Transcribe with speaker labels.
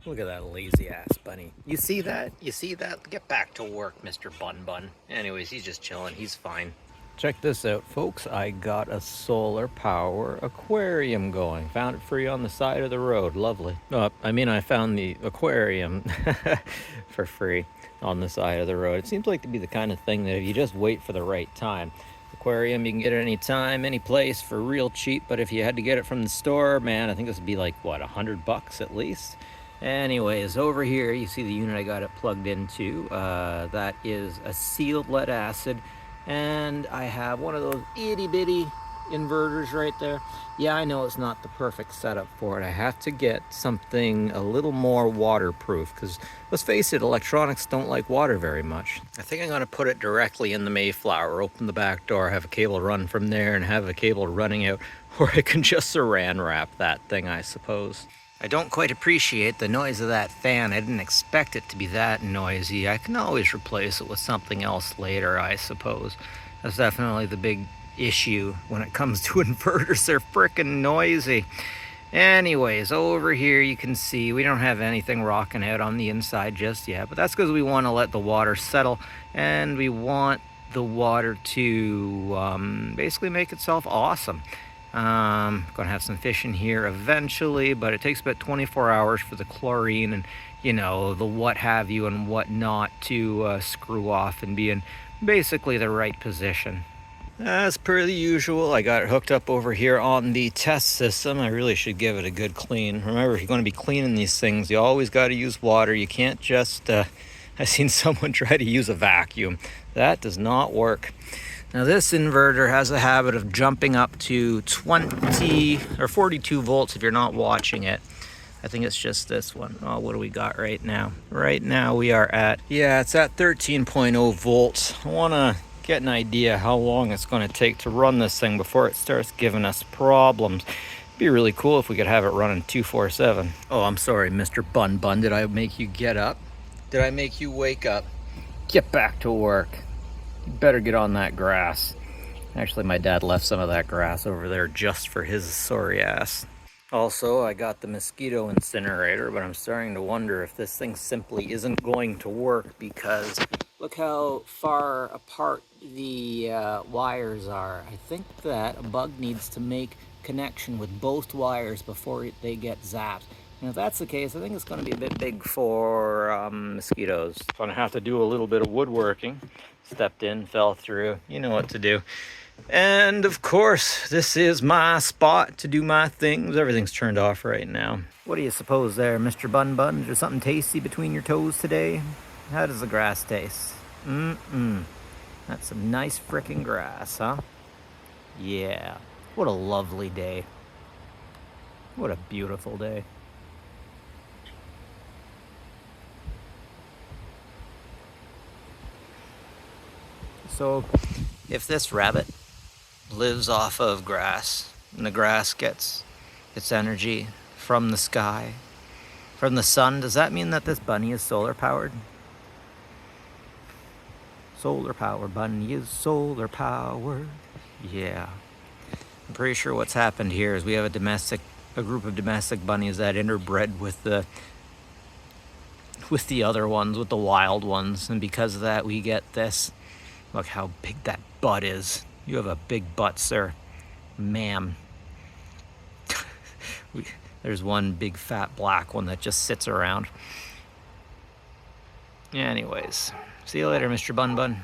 Speaker 1: Look at that lazy ass bunny. You see that? You see that? Get back to work, Mr. Bun Bun. Anyways, he's just chilling. He's fine. Check this out, folks. I got a solar power aquarium going. Found it free on the side of the road. Lovely. I found the aquarium for free on the side of the road. It seems like to be the kind of thing that if you just wait for the right time. Aquarium you can get it any time, any place for real cheap, but if you had to get it from the store, man, I think this would be like, what, $100 at least? Anyways, over here you see the unit I got it plugged into. That is a sealed lead acid, and I have one of those itty bitty inverters right there. Yeah, I know it's not the perfect setup for it. I have to get something a little more waterproof, because let's face it, electronics don't like water very much. I think I'm going to put it directly in the Mayflower, open the back door, have a cable run from there, and have a cable running out, or I can just saran wrap that thing, I suppose. I don't quite appreciate the noise of that fan. I didn't expect it to be that noisy. I can always replace it with something else later, I suppose. That's definitely the big issue when it comes to inverters. They're frickin' noisy. Anyways, over here you can see we don't have anything rocking out on the inside just yet, but that's because we want to let the water settle, and we want the water to basically make itself awesome. Gonna have some fish in here eventually, but it takes about 24 hours for the chlorine and, you know, the what have you and what not to screw off and be in basically the right position. As per the usual, I got it hooked up over here on the test system. I really should give it a good clean. Remember, if you're going to be cleaning these things, you always got to use water. You can't just, I've seen someone try to use a vacuum. That does not work. Now this inverter has a habit of jumping up to 20 or 42 volts if you're not watching it. I think it's just this one. Oh, what do we got right now? Right now we are at, yeah, it's at 13.0 volts. I want to get an idea how long it's going to take to run this thing before it starts giving us problems. It'd be really cool if we could have it running 247. Oh, I'm sorry, Mr. Bun Bun. Did I make you get up? Did I make you wake up? Get back to work. You better get on that grass. Actually, my dad left some of that grass over there just for his sorry ass. Also, I got the mosquito incinerator, but I'm starting to wonder if this thing simply isn't going to work, because look how far apart the wires are. I think that a bug needs to make connection with both wires before they get zapped. And if that's the case, I think it's going to be a bit big for mosquitoes. Going to have to do a little bit of woodworking. Stepped in, fell through. You know what to do. And of course, this is my spot to do my things. Everything's turned off right now. What do you suppose there, Mr. Bun Bun? Is there something tasty between your toes today? How does the grass taste? That's some nice frickin' grass, huh? Yeah. What a lovely day. What a beautiful day. So, if this rabbit lives off of grass, and the grass gets its energy from the sky, from the sun, does that mean that this bunny is solar powered? Solar power, bunny is solar powered. Yeah. I'm pretty sure what's happened here is we have a group of domestic bunnies that interbred with the other ones, with the wild ones, and because of that we get this. Look how big that butt is. You have a big butt, sir. Ma'am. There's one big fat black one that just sits around. Anyways, see you later, Mr. Bun Bun.